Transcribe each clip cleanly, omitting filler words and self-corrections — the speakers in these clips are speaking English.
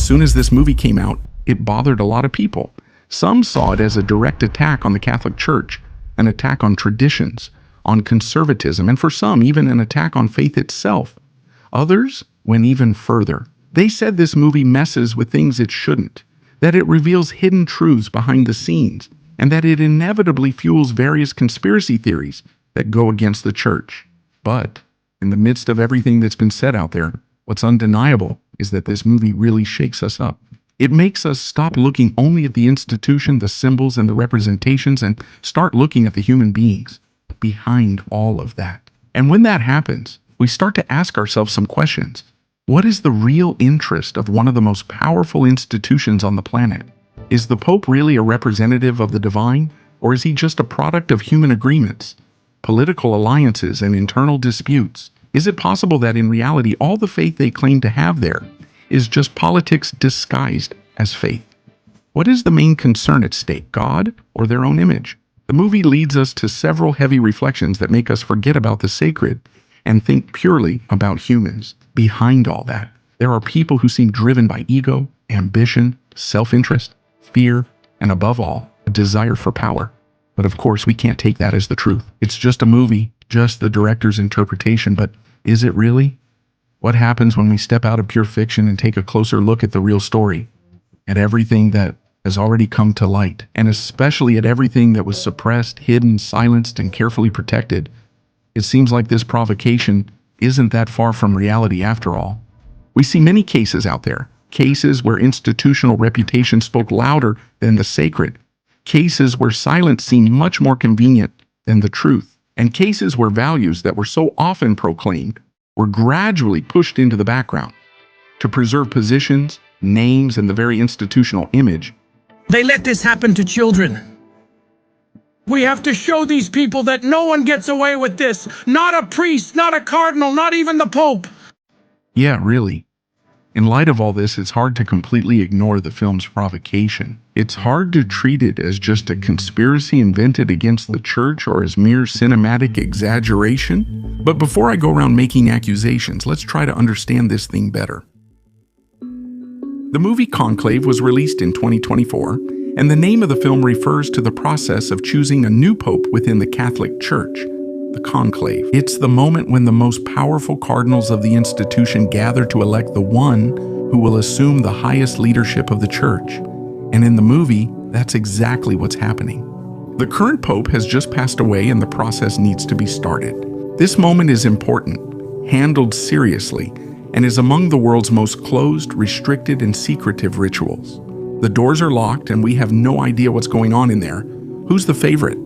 soon as this movie came out, it bothered a lot of people. Some saw it as a direct attack on the Catholic Church, an attack on traditions, on conservatism, and for some, even an attack on faith itself. Others went even further. They said this movie messes with things it shouldn't, that it reveals hidden truths behind the scenes, and that it inevitably fuels various conspiracy theories that go against the church. But in the midst of everything that's been said out there, what's undeniable is that this movie really shakes us up. It makes us stop looking only at the institution, the symbols, and the representations, and start looking at the human beings behind all of that. And when that happens, we start to ask ourselves some questions. What is the real interest of one of the most powerful institutions on the planet? Is the Pope really a representative of the divine, or is he just a product of human agreements, political alliances, and internal disputes? Is it possible that in reality all the faith they claim to have there is just politics disguised as faith? What is the main concern at stake, God or their own image? The movie leads us to several heavy reflections that make us forget about the sacred and think purely about humans. Behind all that, there are people who seem driven by ego, ambition, self-interest, fear, and above all, a desire for power. But of course, we can't take that as the truth. It's just a movie, just the director's interpretation, but is it really? What happens when we step out of pure fiction and take a closer look at the real story, at everything that has already come to light, and especially at everything that was suppressed, hidden, silenced, and carefully protected? It seems like this provocation isn't that far from reality after all. We see many cases out there, cases where institutional reputation spoke louder than the sacred, cases where silence seemed much more convenient than the truth, and cases where values that were so often proclaimed were gradually pushed into the background to preserve positions, names, and the very institutional image. They let this happen to children. We have to show these people that no one gets away with this. Not a priest, not a cardinal, not even the Pope. Yeah, really. In light of all this, it's hard to completely ignore the film's provocation. It's hard to treat it as just a conspiracy invented against the church or as mere cinematic exaggeration. But before I go around making accusations, let's try to understand this thing better. The movie Conclave was released in 2024, and the name of the film refers to the process of choosing a new pope within the Catholic Church, the Conclave. It's the moment when the most powerful cardinals of the institution gather to elect the one who will assume the highest leadership of the church. And in the movie, that's exactly what's happening. The current pope has just passed away and the process needs to be started. This moment is important, handled seriously, and is among the world's most closed, restricted, and secretive rituals. The doors are locked and we have no idea what's going on in there. Who's the favorite?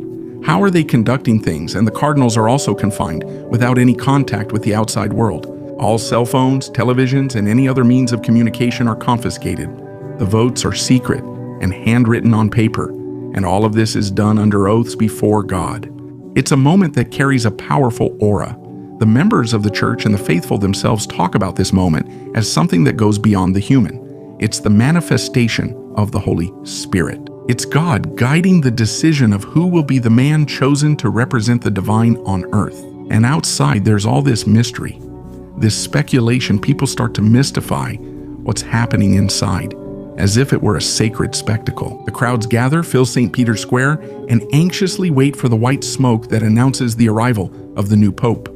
How are they conducting things? And the cardinals are also confined, without any contact with the outside world. All cell phones, televisions, and any other means of communication are confiscated. The votes are secret and handwritten on paper, and all of this is done under oaths before God. It's a moment that carries a powerful aura. The members of the church and the faithful themselves talk about this moment as something that goes beyond the human. It's the manifestation of the Holy Spirit. It's God guiding the decision of who will be the man chosen to represent the divine on earth. And outside, there's all this mystery, this speculation. People start to mystify what's happening inside, as if it were a sacred spectacle. The crowds gather, fill St. Peter's Square, and anxiously wait for the white smoke that announces the arrival of the new pope.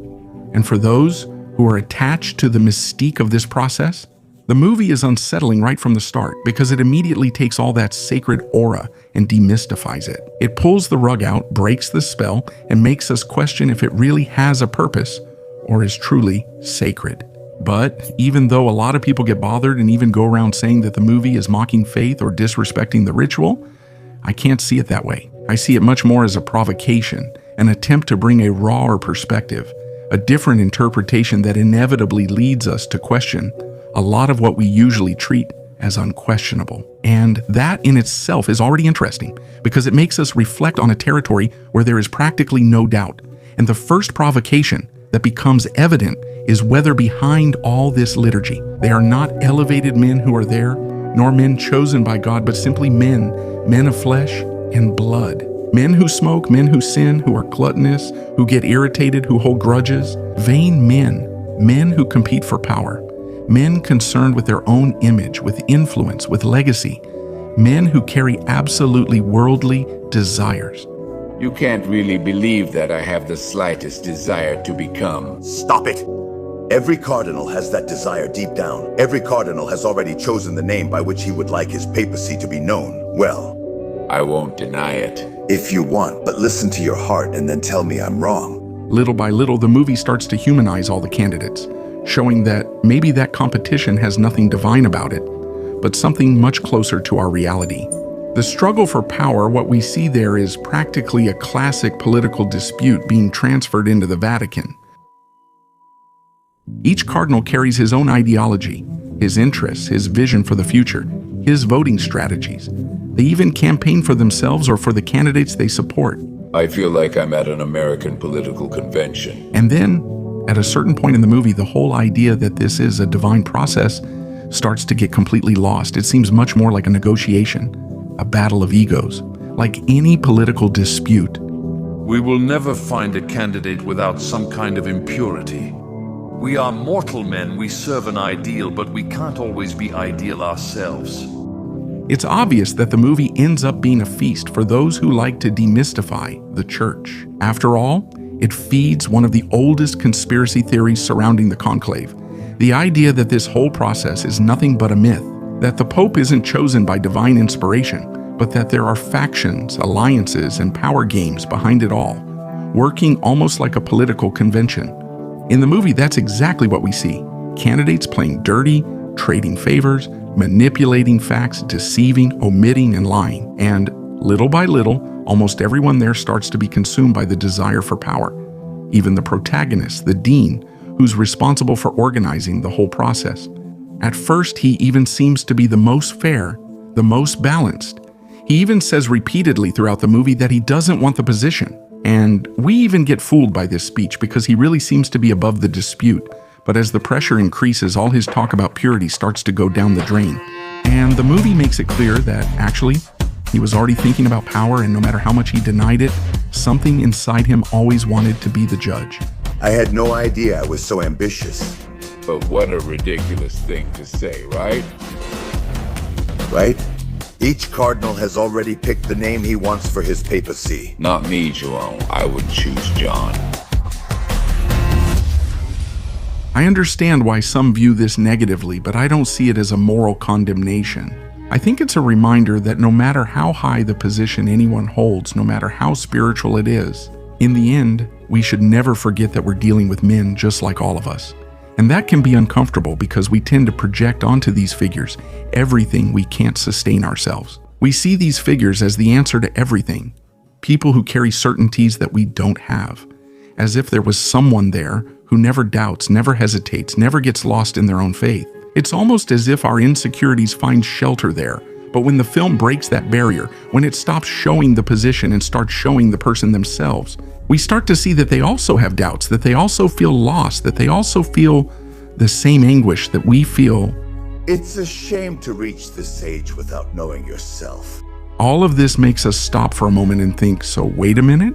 And for those who are attached to the mystique of this process, the movie is unsettling right from the start because it immediately takes all that sacred aura and demystifies it. It pulls the rug out, breaks the spell, and makes us question if it really has a purpose or is truly sacred. But even though a lot of people get bothered and even go around saying that the movie is mocking faith or disrespecting the ritual, I can't see it that way. I see it much more as a provocation, an attempt to bring a rawer perspective, a different interpretation that inevitably leads us to question a lot of what we usually treat as unquestionable. And that in itself is already interesting because it makes us reflect on a territory where there is practically no doubt. And the first provocation that becomes evident is whether behind all this liturgy, they are not elevated men who are there, nor men chosen by God, but simply men of flesh and blood. Men who smoke, men who sin, who are gluttonous, who get irritated, who hold grudges. Vain men who compete for power. Men concerned with their own image, with influence, with legacy. Men who carry absolutely worldly desires. You can't really believe that I have the slightest desire to become. Stop it! Every cardinal has that desire deep down. Every cardinal has already chosen the name by which he would like his papacy to be known. Well, I won't deny it. if you want, but listen to your heart and then tell me I'm wrong. Little by little, the movie starts to humanize all the candidates, showing that maybe that competition has nothing divine about it, but something much closer to our reality. The struggle for power, what we see there is practically a classic political dispute being transferred into the Vatican. Each cardinal carries his own ideology, his interests, his vision for the future, his voting strategies. They even campaign for themselves or for the candidates they support. I feel like I'm at an American political convention. And then, at a certain point in the movie, the whole idea that this is a divine process starts to get completely lost. It seems much more like a negotiation, a battle of egos, like any political dispute. We will never find a candidate without some kind of impurity. We are mortal men, we serve an ideal, but we can't always be ideal ourselves. It's obvious that the movie ends up being a feast for those who like to demystify the church. After all, it feeds one of the oldest conspiracy theories surrounding the Conclave. The idea that this whole process is nothing but a myth, that the Pope isn't chosen by divine inspiration, but that there are factions, alliances, and power games behind it all, working almost like a political convention. In the movie, that's exactly what we see. Candidates playing dirty, trading favors, manipulating facts, deceiving, omitting, and lying. And little by little, almost everyone there starts to be consumed by the desire for power. Even the protagonist, the dean, who's responsible for organizing the whole process. At first, he even seems to be the most fair, the most balanced. He even says repeatedly throughout the movie that he doesn't want the position. And we even get fooled by this speech because he really seems to be above the dispute. But as the pressure increases, all his talk about purity starts to go down the drain. And the movie makes it clear that actually, he was already thinking about power, and no matter how much he denied it, something inside him always wanted to be the judge. I had no idea I was so ambitious. But what a ridiculous thing to say, right? Right? Each cardinal has already picked the name he wants for his papacy. Not me, Jerome. I would choose John. I understand why some view this negatively, but I don't see it as a moral condemnation. I think it's a reminder that no matter how high the position anyone holds, no matter how spiritual it is, in the end, we should never forget that we're dealing with men just like all of us. And that can be uncomfortable because we tend to project onto these figures everything we can't sustain ourselves. We see these figures as the answer to everything, people who carry certainties that we don't have, as if there was someone there who never doubts, never hesitates, never gets lost in their own faith. It's almost as if our insecurities find shelter there. But when the film breaks that barrier, when it stops showing the position and starts showing the person themselves, we start to see that they also have doubts, that they also feel lost, that they also feel the same anguish that we feel. It's a shame to reach this age without knowing yourself. All of this makes us stop for a moment and think, so wait a minute?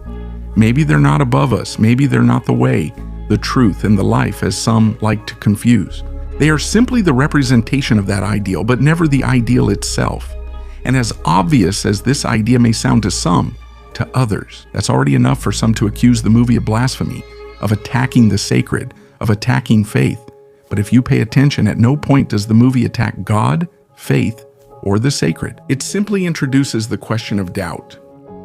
Maybe they're not above us. Maybe they're not the way, the truth, and the life, as some like to confuse. They are simply the representation of that ideal, but never the ideal itself. And as obvious as this idea may sound to some, to others, that's already enough for some to accuse the movie of blasphemy, of attacking the sacred, of attacking faith. But if you pay attention, at no point does the movie attack God, faith, or the sacred. It simply introduces the question of doubt.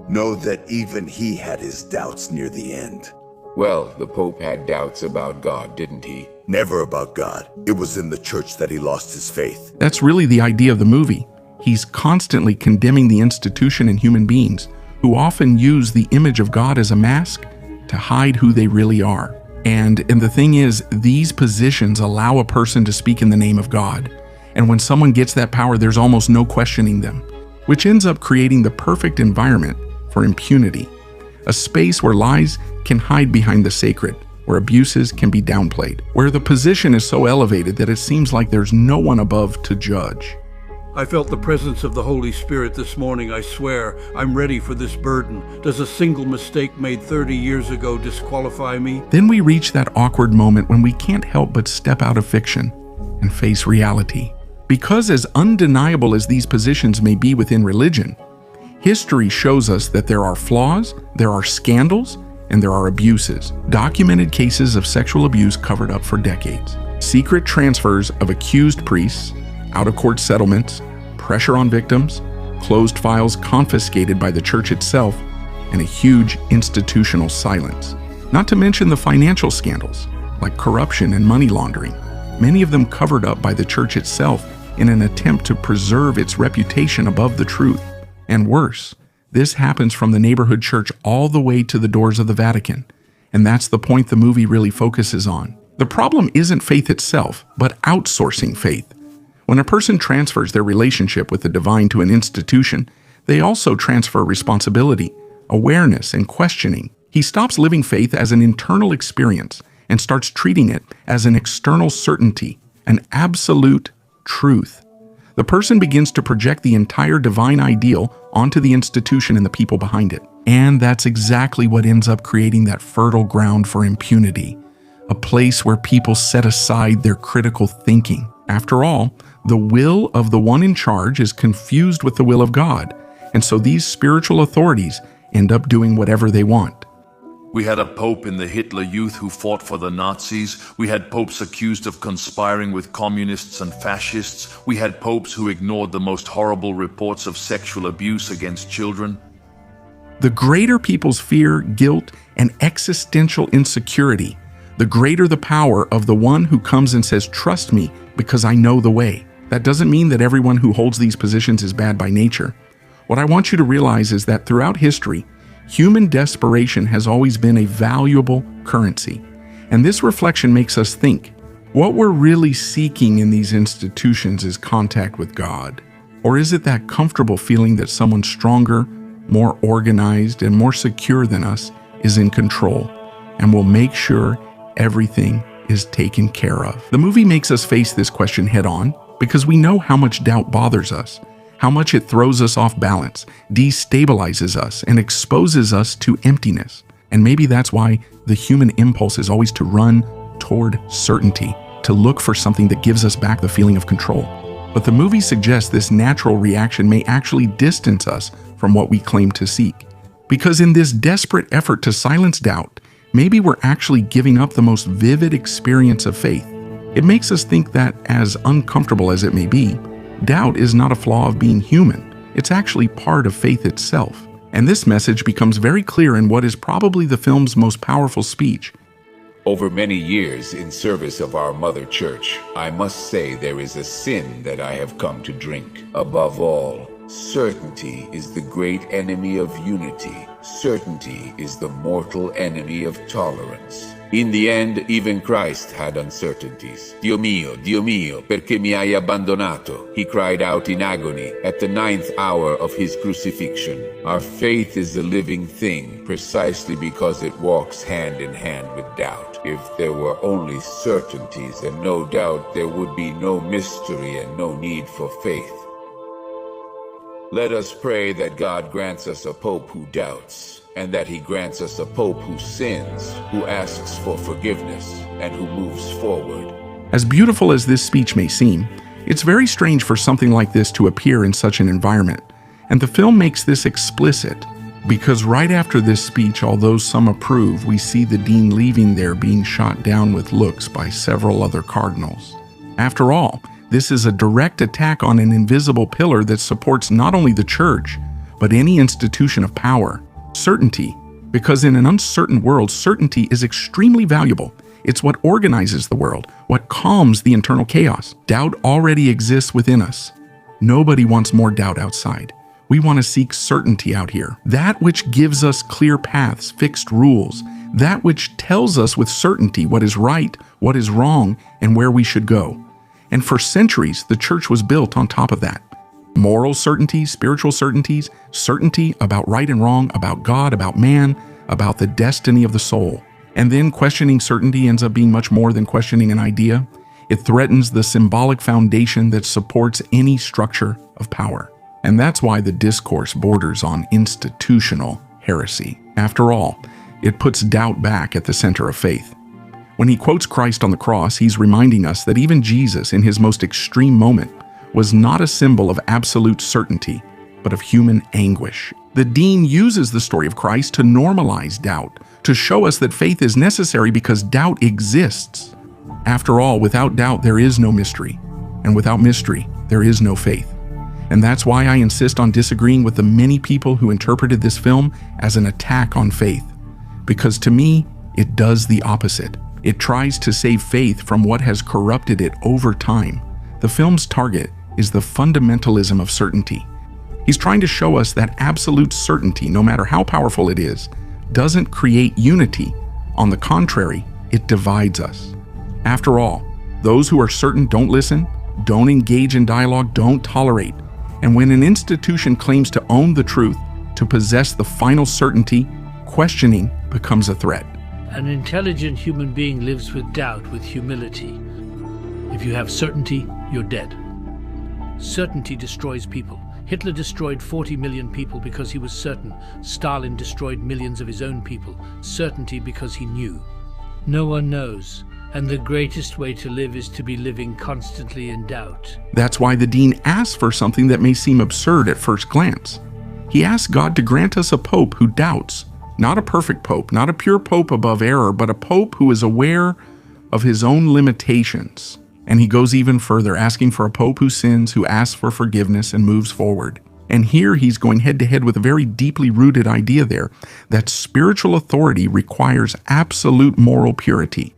Know that even he had his doubts near the end. Well, the Pope had doubts about God, didn't he? Never about God. It was in the church that he lost his faith. That's really the idea of the movie. He's constantly condemning the institution and human beings, who often use the image of God as a mask to hide who they really are. And the thing is, these positions allow a person to speak in the name of God. And when someone gets that power, there's almost no questioning them, which ends up creating the perfect environment for impunity. A space where lies can hide behind the sacred, where abuses can be downplayed, where the position is so elevated that it seems like there's no one above to judge. I felt the presence of the Holy Spirit this morning. I swear I'm ready for this burden. Does a single mistake made 30 years ago disqualify me? Then we reach that awkward moment when we can't help but step out of fiction and face reality. Because as undeniable as these positions may be within religion, history shows us that there are flaws, there are scandals, and there are abuses. Documented cases of sexual abuse covered up for decades. Secret transfers of accused priests, out-of-court settlements, pressure on victims, closed files confiscated by the church itself, and a huge institutional silence. Not to mention the financial scandals, like corruption and money laundering, many of them covered up by the church itself in an attempt to preserve its reputation above the truth. And worse, this happens from the neighborhood church all the way to the doors of the Vatican. And that's the point the movie really focuses on. The problem isn't faith itself, but outsourcing faith. When a person transfers their relationship with the divine to an institution, they also transfer responsibility, awareness, and questioning. He stops living faith as an internal experience and starts treating it as an external certainty, an absolute truth. The person begins to project the entire divine ideal onto the institution and the people behind it. And that's exactly what ends up creating that fertile ground for impunity, a place where people set aside their critical thinking. After all, the will of the one in charge is confused with the will of God, and so these spiritual authorities end up doing whatever they want. We had a pope in the Hitler Youth who fought for the Nazis. We had popes accused of conspiring with communists and fascists. We had popes who ignored the most horrible reports of sexual abuse against children. The greater people's fear, guilt, and existential insecurity, the greater the power of the one who comes and says, "Trust me, because I know the way." That doesn't mean that everyone who holds these positions is bad by nature. What I want you to realize is that throughout history, human desperation has always been a valuable currency. And this reflection makes us think, what we're really seeking in these institutions is contact with God? Or is it that comfortable feeling that someone stronger, more organized, and more secure than us is in control and will make sure everything is taken care of? The movie makes us face this question head on because we know how much doubt bothers us, how much it throws us off balance, destabilizes us, and exposes us to emptiness. And maybe that's why the human impulse is always to run toward certainty, to look for something that gives us back the feeling of control. But the movie suggests this natural reaction may actually distance us from what we claim to seek. Because in this desperate effort to silence doubt, maybe we're actually giving up the most vivid experience of faith. It makes us think that, as uncomfortable as it may be, doubt is not a flaw of being human. It's actually part of faith itself. And this message becomes very clear in what is probably the film's most powerful speech. Over many years in service of our Mother Church, I must say there is a sin that I have come to drink. Above all, certainty is the great enemy of unity. Certainty is the mortal enemy of tolerance. In the end, even Christ had uncertainties. Dio mio, perché mi hai abbandonato? He cried out in agony at the 9th hour of his crucifixion. Our faith is a living thing, precisely because it walks hand in hand with doubt. If there were only certainties and no doubt, there would be no mystery and no need for faith. Let us pray that God grants us a pope who doubts, and that he grants us a pope who sins, who asks for forgiveness, and who moves forward. As beautiful as this speech may seem, it's very strange for something like this to appear in such an environment. And the film makes this explicit, because right after this speech, although some approve, we see the dean leaving there being shot down with looks by several other cardinals. After all, this is a direct attack on an invisible pillar that supports not only the church, but any institution of power. Certainty, because in an uncertain world, certainty is extremely valuable. It's what organizes the world, what calms the internal chaos. Doubt already exists within us. Nobody wants more doubt outside. We want to seek certainty out here. That which gives us clear paths, fixed rules. That which tells us with certainty what is right, what is wrong, and where we should go. And for centuries, the church was built on top of that. Moral certainties, spiritual certainties, certainty about right and wrong, about God, about man, about the destiny of the soul. And then questioning certainty ends up being much more than questioning an idea. It threatens the symbolic foundation that supports any structure of power. And that's why the discourse borders on institutional heresy. After all, it puts doubt back at the center of faith. When he quotes Christ on the cross, he's reminding us that even Jesus, in his most extreme moment, was not a symbol of absolute certainty, but of human anguish. The dean uses the story of Christ to normalize doubt, to show us that faith is necessary because doubt exists. After all, without doubt, there is no mystery, and without mystery, there is no faith. And that's why I insist on disagreeing with the many people who interpreted this film as an attack on faith. Because to me, it does the opposite. It tries to save faith from what has corrupted it over time. The film's target is the fundamentalism of certainty. He's trying to show us that absolute certainty, no matter how powerful it is, doesn't create unity. On the contrary, it divides us. After all, those who are certain don't listen, don't engage in dialogue, don't tolerate. And when an institution claims to own the truth, to possess the final certainty, questioning becomes a threat. An intelligent human being lives with doubt, with humility. If you have certainty, you're dead. Certainty destroys people. Hitler destroyed 40 million people because he was certain. Stalin destroyed millions of his own people. Certainty because he knew. No one knows, and the greatest way to live is to be living constantly in doubt. That's why the dean asks for something that may seem absurd at first glance. He asks God to grant us a pope who doubts. Not a perfect pope, not a pure pope above error, but a pope who is aware of his own limitations. And he goes even further, asking for a pope who sins, who asks for forgiveness and moves forward. And here he's going head to head with a very deeply rooted idea there, that spiritual authority requires absolute moral purity.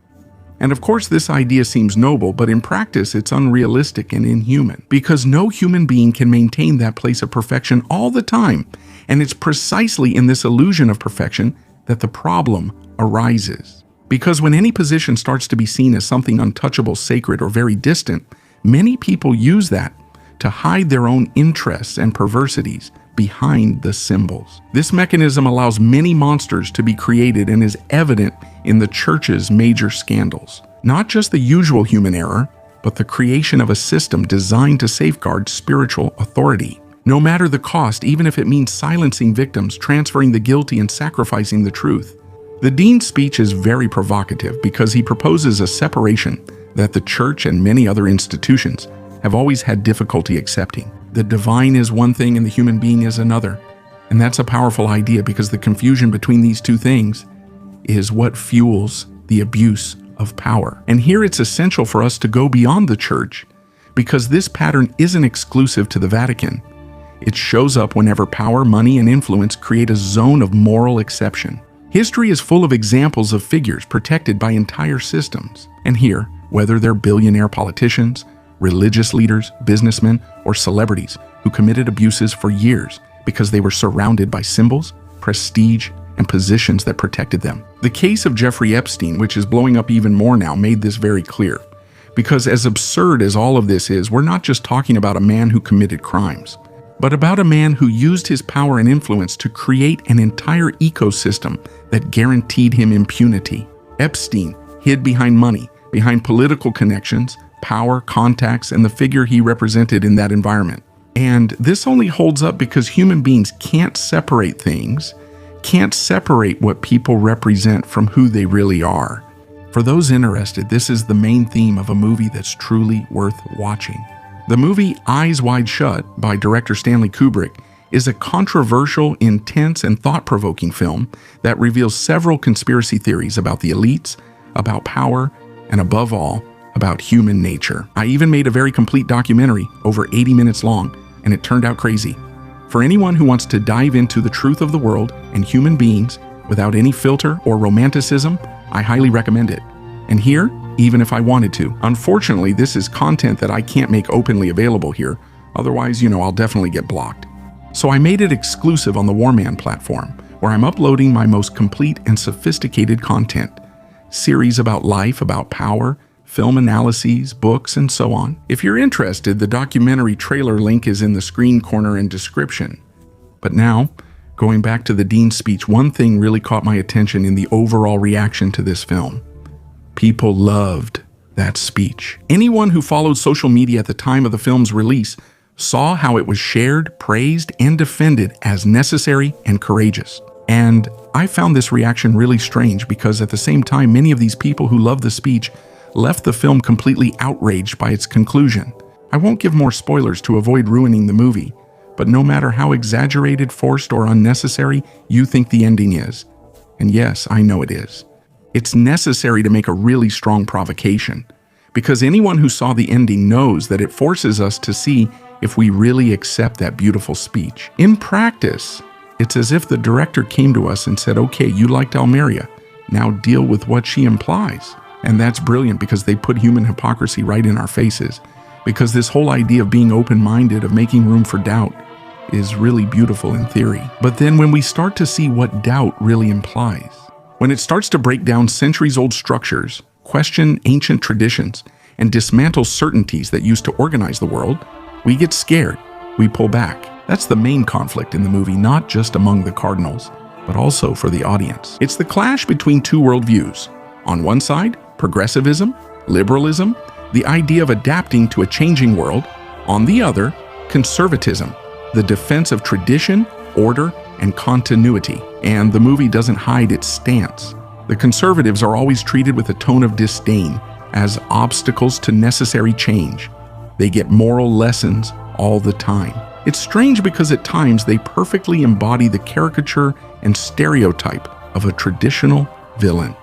And of course this idea seems noble, but in practice it's unrealistic and inhuman, because no human being can maintain that place of perfection all the time. And it's precisely in this illusion of perfection that the problem arises. Because when any position starts to be seen as something untouchable, sacred, or very distant, many people use that to hide their own interests and perversities behind the symbols. This mechanism allows many monsters to be created and is evident in the church's major scandals. Not just the usual human error, but the creation of a system designed to safeguard spiritual authority. No matter the cost, even if it means silencing victims, transferring the guilty, and sacrificing the truth. The dean's speech is very provocative because he proposes a separation that the church and many other institutions have always had difficulty accepting. The divine is one thing and the human being is another. And that's a powerful idea because the confusion between these two things is what fuels the abuse of power. And here it's essential for us to go beyond the church because this pattern isn't exclusive to the Vatican. It shows up whenever power, money, and influence create a zone of moral exception. History is full of examples of figures protected by entire systems. And here, whether they're billionaire politicians, religious leaders, businessmen, or celebrities who committed abuses for years because they were surrounded by symbols, prestige, and positions that protected them. The case of Jeffrey Epstein, which is blowing up even more now, made this very clear. Because as absurd as all of this is, we're not just talking about a man who committed crimes, but about a man who used his power and influence to create an entire ecosystem that guaranteed him impunity. Epstein hid behind money, behind political connections, power, contacts, and the figure he represented in that environment. And this only holds up because human beings can't separate things, can't separate what people represent from who they really are. For those interested, this is the main theme of a movie that's truly worth watching. The movie Eyes Wide Shut by director Stanley Kubrick is a controversial, intense, and thought-provoking film that reveals several conspiracy theories about the elites, about power, and above all, about human nature. I even made a very complete documentary, over 80 minutes long, and it turned out crazy. For anyone who wants to dive into the truth of the world and human beings without any filter or romanticism, I highly recommend it. And here, even if I wanted to. Unfortunately, this is content that I can't make openly available here. Otherwise, I'll definitely get blocked. So I made it exclusive on the Warman platform, where I'm uploading my most complete and sophisticated content. Series about life, about power, film analyses, books, and so on. If you're interested, the documentary trailer link is in the screen corner and description. But now, going back to the dean's speech, one thing really caught my attention in the overall reaction to this film. People loved that speech. Anyone who followed social media at the time of the film's release saw how it was shared, praised, and defended as necessary and courageous. And I found this reaction really strange because at the same time, many of these people who love the speech left the film completely outraged by its conclusion. I won't give more spoilers to avoid ruining the movie, but no matter how exaggerated, forced, or unnecessary you think the ending is, and yes, I know it is, it's necessary to make a really strong provocation, because anyone who saw the ending knows that it forces us to see if we really accept that beautiful speech. In practice, it's as if the director came to us and said, okay, you liked Almeria, now deal with what she implies. And that's brilliant because they put human hypocrisy right in our faces. Because this whole idea of being open-minded, of making room for doubt, is really beautiful in theory. But then when we start to see what doubt really implies, when it starts to break down centuries-old structures, question ancient traditions, and dismantle certainties that used to organize the world, we get scared, we pull back. That's the main conflict in the movie, not just among the Cardinals, but also for the audience. It's the clash between two worldviews. On one side, progressivism, liberalism, the idea of adapting to a changing world. On the other, conservatism, the defense of tradition, order, and continuity. And the movie doesn't hide its stance. The conservatives are always treated with a tone of disdain as obstacles to necessary change. They get moral lessons all the time. It's strange because at times they perfectly embody the caricature and stereotype of a traditional villain.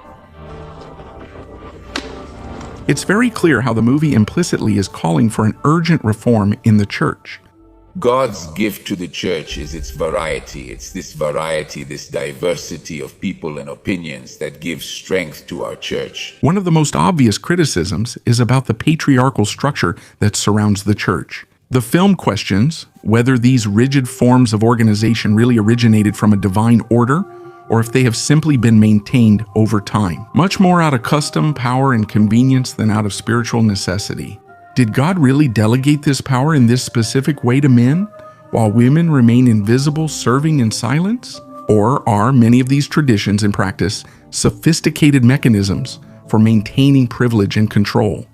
It's very clear how the movie implicitly is calling for an urgent reform in the church. God's gift to the church is its variety. It's this variety, this diversity of people and opinions that gives strength to our church. One of the most obvious criticisms is about the patriarchal structure that surrounds the church. The film questions whether these rigid forms of organization really originated from a divine order or if they have simply been maintained over time, much more out of custom, power, and convenience than out of spiritual necessity. Did God really delegate this power in this specific way to men, while women remain invisible, serving in silence? Or are many of these traditions in practice sophisticated mechanisms for maintaining privilege and control?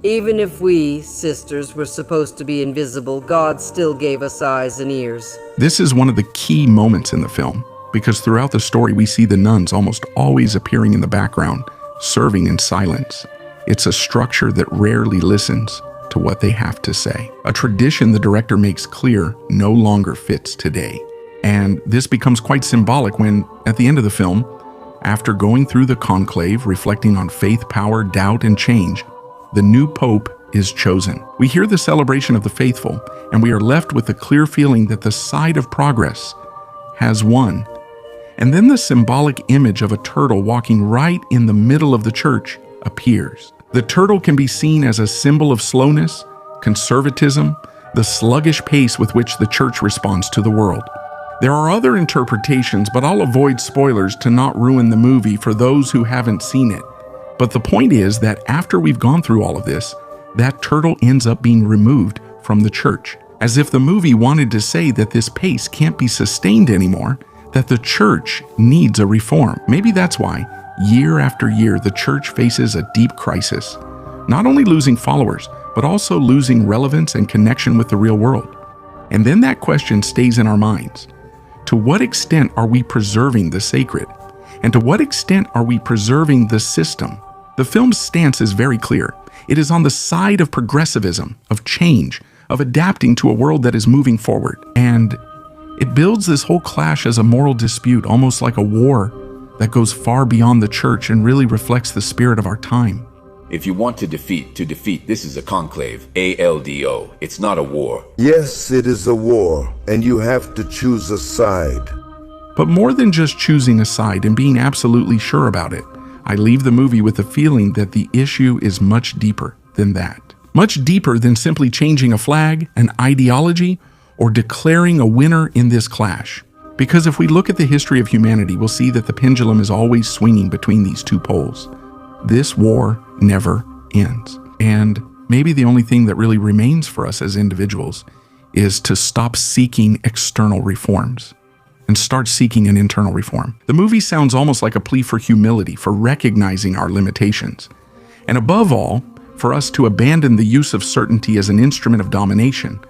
Even if we, sisters, were supposed to be invisible, God still gave us eyes and ears. This is one of the key moments in the film, because throughout the story we see the nuns almost always appearing in the background, serving in silence. It's a structure that rarely listens to what they have to say. A tradition the director makes clear no longer fits today. And this becomes quite symbolic when, at the end of the film, after going through the conclave, reflecting on faith, power, doubt, and change, the new pope is chosen. We hear the celebration of the faithful, and we are left with the clear feeling that the side of progress has won. And then the symbolic image of a turtle walking right in the middle of the church appears. The turtle can be seen as a symbol of slowness, conservatism, the sluggish pace with which the church responds to the world. There are other interpretations, but I'll avoid spoilers to not ruin the movie for those who haven't seen it. But the point is that after we've gone through all of this, that turtle ends up being removed from the church, as if the movie wanted to say that this pace can't be sustained anymore, that the church needs a reform. Maybe that's why, year after year, the church faces a deep crisis, not only losing followers, but also losing relevance and connection with the real world. And then that question stays in our minds. To what extent are we preserving the sacred? And to what extent are we preserving the system? The film's stance is very clear. It is on the side of progressivism, of change, of adapting to a world that is moving forward. And it builds this whole clash as a moral dispute, almost like a war that goes far beyond the church and really reflects the spirit of our time. If you want to defeat, this is a conclave. ALDO. It's not a war. Yes, it is a war, and you have to choose a side. But more than just choosing a side and being absolutely sure about it, I leave the movie with the feeling that the issue is much deeper than that. Much deeper than simply changing a flag, an ideology, or declaring a winner in this clash. Because if we look at the history of humanity, we'll see that the pendulum is always swinging between these two poles. This war never ends. And maybe the only thing that really remains for us as individuals is to stop seeking external reforms and start seeking an internal reform. The movie sounds almost like a plea for humility, for recognizing our limitations, and above all, for us to abandon the use of certainty as an instrument of domination.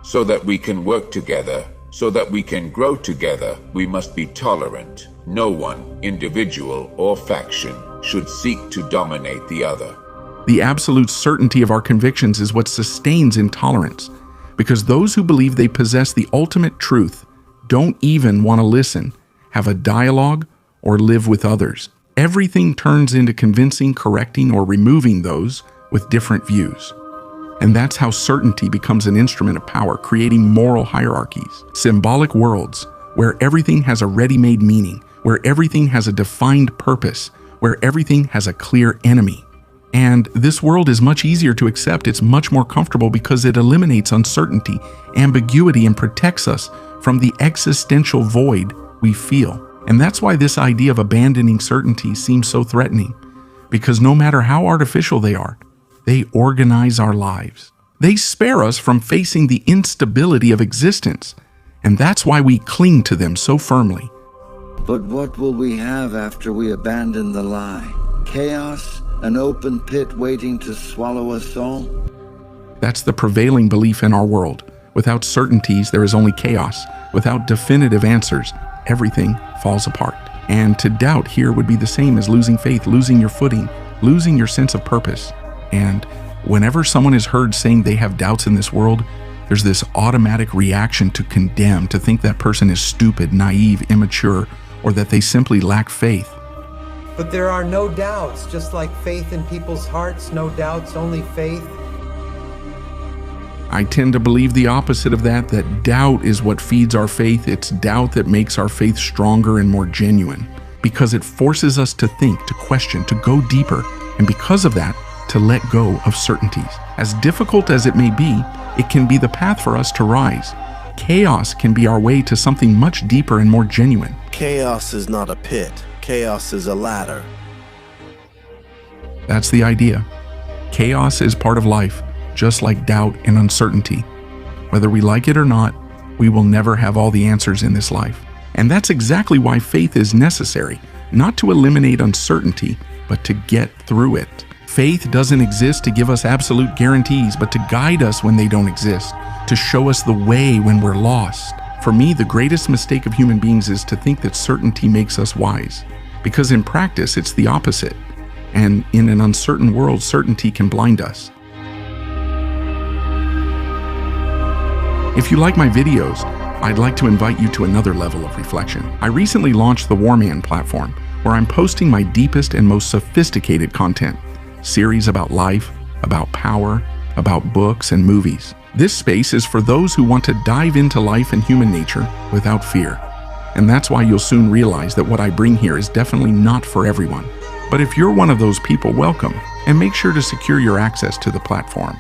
So that we can work together, So that we can grow together, we must be tolerant. No one, individual or faction, should seek to dominate the other. The absolute certainty of our convictions is what sustains intolerance, because those who believe they possess the ultimate truth don't even want to listen, have a dialogue, or live with others. Everything turns into convincing, correcting, or removing those with different views. And that's how certainty becomes an instrument of power, creating moral hierarchies, symbolic worlds where everything has a ready-made meaning, where everything has a defined purpose, where everything has a clear enemy. And this world is much easier to accept. It's much more comfortable because it eliminates uncertainty, ambiguity, and protects us from the existential void we feel. And that's why this idea of abandoning certainty seems so threatening, because no matter how artificial they are, they organize our lives. They spare us from facing the instability of existence, and that's why we cling to them so firmly. But what will we have after we abandon the lie? Chaos? An open pit waiting to swallow us all? That's the prevailing belief in our world. Without certainties, there is only chaos. Without definitive answers, everything falls apart. And to doubt here would be the same as losing faith, losing your footing, losing your sense of purpose. And whenever someone is heard saying they have doubts in this world, there's this automatic reaction to condemn, to think that person is stupid, naive, immature, or that they simply lack faith. But there are no doubts, just like faith in people's hearts, no doubts, only faith. I tend to believe the opposite of that doubt is what feeds our faith. It's doubt that makes our faith stronger and more genuine, because it forces us to think, to question, to go deeper, and because of that, to let go of certainties. As difficult as it may be, it can be the path for us to rise. Chaos can be our way to something much deeper and more genuine. Chaos is not a pit. Chaos is a ladder. That's the idea. Chaos is part of life, just like doubt and uncertainty. Whether we like it or not, we will never have all the answers in this life. And that's exactly why faith is necessary, not to eliminate uncertainty, but to get through it. Faith doesn't exist to give us absolute guarantees, but to guide us when they don't exist, to show us the way when we're lost. For me, the greatest mistake of human beings is to think that certainty makes us wise, because in practice, it's the opposite. And in an uncertain world, certainty can blind us. If you like my videos, I'd like to invite you to another level of reflection. I recently launched the Warman platform, where I'm posting my deepest and most sophisticated content, series about life, about power, about books and movies. This space is for those who want to dive into life and human nature without fear. And that's why you'll soon realize that what I bring here is definitely not for everyone. But if you're one of those people, welcome, and make sure to secure your access to the platform.